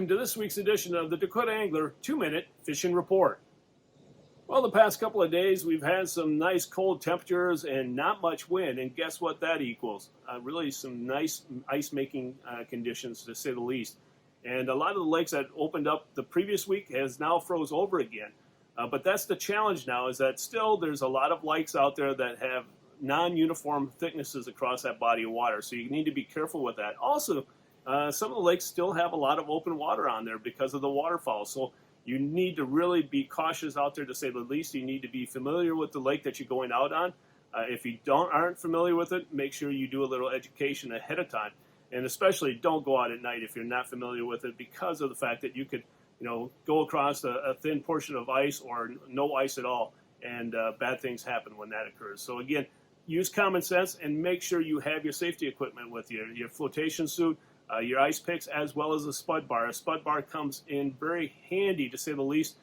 welcome to this week's edition of the Dakota Angler 2-Minute Fishing Report. Well, the past couple of days we've had some nice cold temperatures and not much wind, and guess what that equals? Really some nice ice-making conditions, to say the least. And a lot of the lakes that opened up the previous week has now froze over again. But that's the challenge now, is that still there's a lot of lakes out there that have non-uniform thicknesses across that body of water, so you need to be careful with that. Also, some of the lakes still have a lot of open water on there because of the waterfall, so you need to really be cautious out there, to say the least. You need to be familiar with the lake that you're going out on. If you aren't familiar with it, make sure you do a little education ahead of time, and especially don't go out at night if you're not familiar with it, because of the fact that you could go across a thin portion of ice or no ice at all, and bad things happen when that occurs. So again, use common sense and make sure you have your safety equipment with you, your flotation suit, your ice picks, as well as a spud bar. A spud bar comes in very handy, to say the least,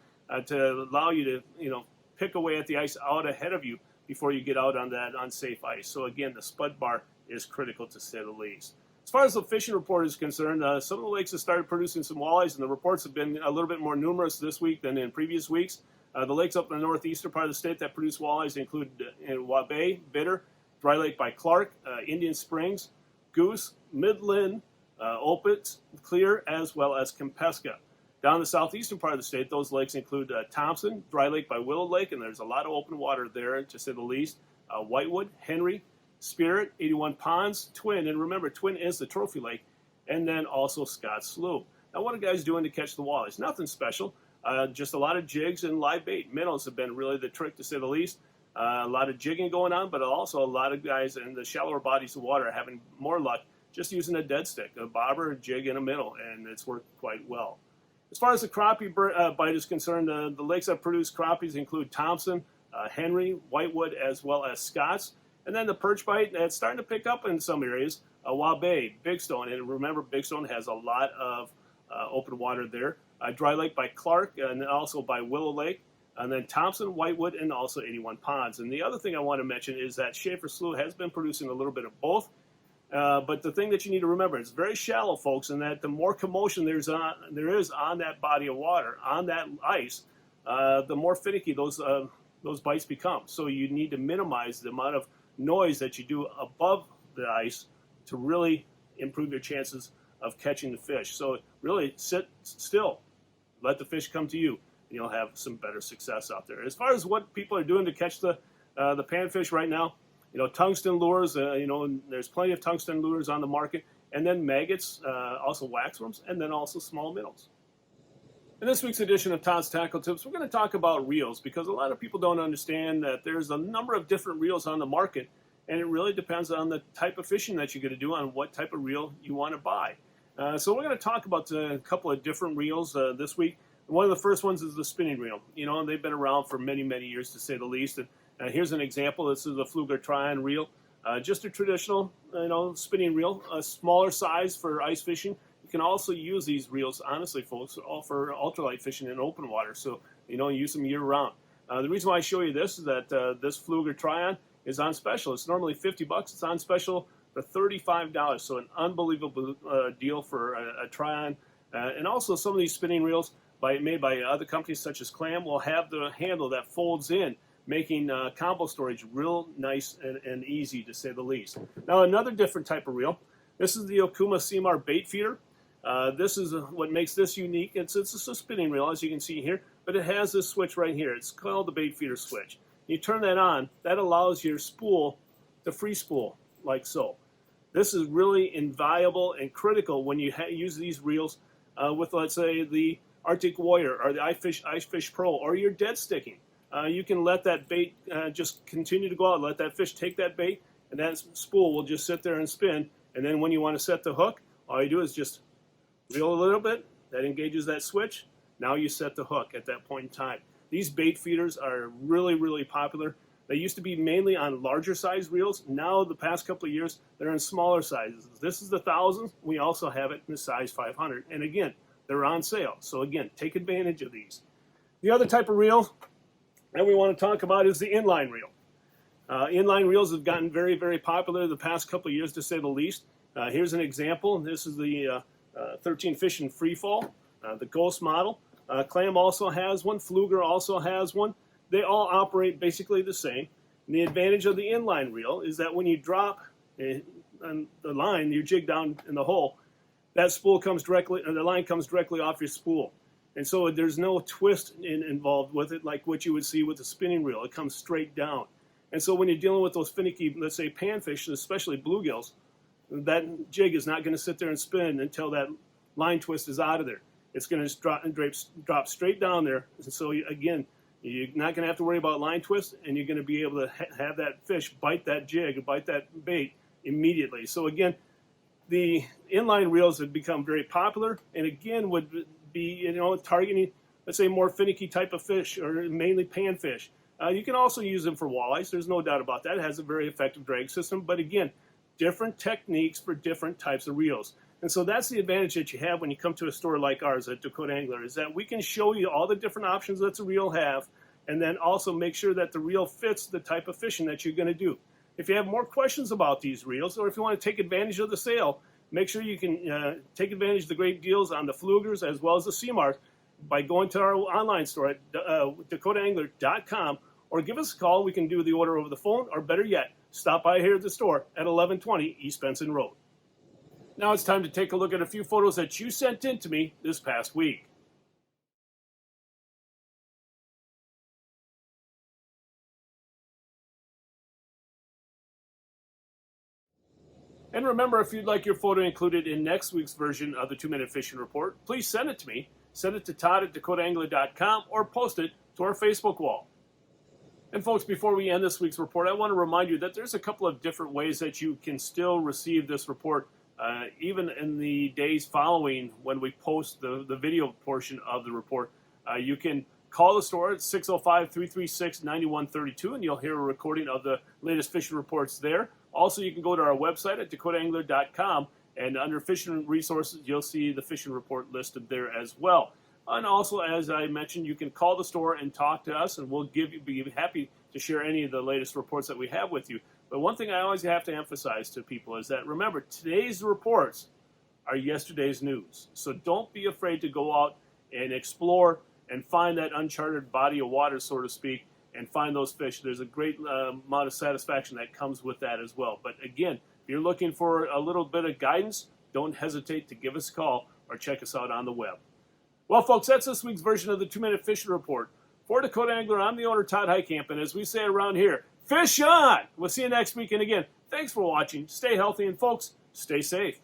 to allow you to pick away at the ice out ahead of you before you get out on that unsafe ice. So again, the spud bar is critical, to say the least. As far as the fishing report is concerned, some of the lakes have started producing some walleyes, and the reports have been a little bit more numerous this week than in previous weeks. The lakes up in the northeastern part of the state that produce walleyes include Waubay, Bitter, Dry Lake by Clark, Indian Springs, Goose, Midland, Opitz, Clear, as well as Kempeska. Down in the southeastern part of the state, those lakes include Thompson, Dry Lake by Willow Lake, and there's a lot of open water there, to say the least. Whitewood, Henry, Spirit, 81 Ponds, Twin, and remember, Twin is the trophy lake, and then also Scott Slough. Now, what are guys doing to catch the walleyes? Nothing special, just a lot of jigs and live bait. Minnows have been really the trick, to say the least. A lot of jigging going on, but also a lot of guys in the shallower bodies of water are having more luck just using a dead stick, a bobber, a jig, and a minnow, and it's worked quite well. As far as the crappie bite is concerned, the lakes that produce crappies include Thompson, Henry, Whitewood, as well as Scott's. And then the perch bite, it's starting to pick up in some areas. Waubay, Big Stone, and remember, Big Stone has a lot of open water there. Dry Lake by Clark, and also by Willow Lake. And then Thompson, Whitewood, and also 81 Ponds. And the other thing I want to mention is that Schaefer Slough has been producing a little bit of both. But the thing that you need to remember, it's very shallow, folks, and that the more commotion there is on that body of water, on that ice, the more finicky those bites become. So you need to minimize the amount of noise that you do above the ice to really improve your chances of catching the fish. So really sit still, let the fish come to you, and you'll have some better success out there. As far as what people are doing to catch the panfish right now, tungsten lures, there's plenty of tungsten lures on the market, and then maggots, also waxworms, and then also small minnows. In this week's edition of Todd's Tackle Tips, we're going to talk about reels, because a lot of people don't understand that there's a number of different reels on the market, and it really depends on the type of fishing that you're going to do, on what type of reel you want to buy. So we're going to talk about a couple of different reels this week. One of the first ones is the spinning reel. They've been around for many, many years, to say the least. And here's an example. This is a Pflueger Tryon reel, just a traditional, spinning reel, a smaller size for ice fishing. You can also use these reels, honestly, folks, all for ultralight fishing in open water. So, use them year round. The reason why I show you this is that this Pflueger Tryon is on special. It's normally $50. It's on special for $35. So an unbelievable deal for a Tryon. And also some of these spinning reels made by other companies such as Clam will have the handle that folds in, making combo storage real nice and easy, to say the least. Now, another different type of reel. This is the Okuma Seamar bait feeder. This is what makes this unique. It's a spinning reel, as you can see here, but it has this switch right here. It's called the bait feeder switch. You turn that on, that allows your spool to free spool, like so. This is really invaluable and critical when you use these reels with, let's say, the Arctic Warrior or the Ice Fish Pro, or your dead sticking. You can let that bait just continue to go out, let that fish take that bait, and that spool will just sit there and spin. And then when you want to set the hook, all you do is just reel a little bit. That engages that switch. Now you set the hook at that point in time. These bait feeders are really, really popular. They used to be mainly on larger size reels. Now, the past couple of years, they're in smaller sizes. This is the 1,000. We also have it in the size 500. And again, they're on sale. So again, take advantage of these. The other type of reel that we want to talk about is the inline reel. Inline reels have gotten very, very popular the past couple of years, to say the least. Here's an example. This is the 13 Fishing Free Fall. the Ghost model. Clam also has one. Fluger also has one. They all operate basically the same. And the advantage of the inline reel is that when you drop on the line, your jig down in the hole, that spool comes directly, or the line comes directly off your spool. And so there's no twist involved with it like what you would see with a spinning reel. It comes straight down. And so when you're dealing with those finicky, let's say panfish, especially bluegills, that jig is not going to sit there and spin until that line twist is out of there. It's going to drop straight down there. And so again, you're not going to have to worry about line twist, and you're going to be able to have that fish bite that jig, bite that bait immediately. So again, the inline reels have become very popular, and again would be targeting, let's say, more finicky type of fish, or mainly panfish. You can also use them for walleyes. There's no doubt about that. It has a very effective drag system, but again, different techniques for different types of reels. And so that's the advantage that you have when you come to a store like ours at Dakota Angler, is that we can show you all the different options that the reel have, and then also make sure that the reel fits the type of fishing that you're going to do. If you have more questions about these reels, or if you want to take advantage of the sale, make sure you can take advantage of the great deals on the Flugers as well as the Seamars by going to our online store at dakotaangler.com, or give us a call. We can do the order over the phone, or better yet, stop by here at the store at 1120 East Benson Road. Now it's time to take a look at a few photos that you sent in to me this past week. And remember, if you'd like your photo included in next week's version of the 2-Minute Fishing Report, please send it to me. Send it to Todd at dakotaangler.com, or post it to our Facebook wall. And folks, before we end this week's report, I want to remind you that there's a couple of different ways that you can still receive this report, even in the days following when we post the video portion of the report. You can call the store at 605-336-9132, and you'll hear a recording of the latest fishing reports there. Also, you can go to our website at dakotaangler.com, and under fishing resources, you'll see the fishing report listed there as well. And also, as I mentioned, you can call the store and talk to us, and we'll be happy to share any of the latest reports that we have with you. But one thing I always have to emphasize to people is that, remember, today's reports are yesterday's news. So don't be afraid to go out and explore and find that uncharted body of water, so to speak, and find those fish. There's a great amount of satisfaction that comes with that as well. But again, if you're looking for a little bit of guidance, don't hesitate to give us a call or check us out on the web. Well, folks, that's this week's version of the 2-Minute Fishing Report. For Dakota Angler, I'm the owner, Todd Heitkamp, and as we say around here, fish on! We'll see you next week, and again, thanks for watching. Stay healthy, and folks, stay safe.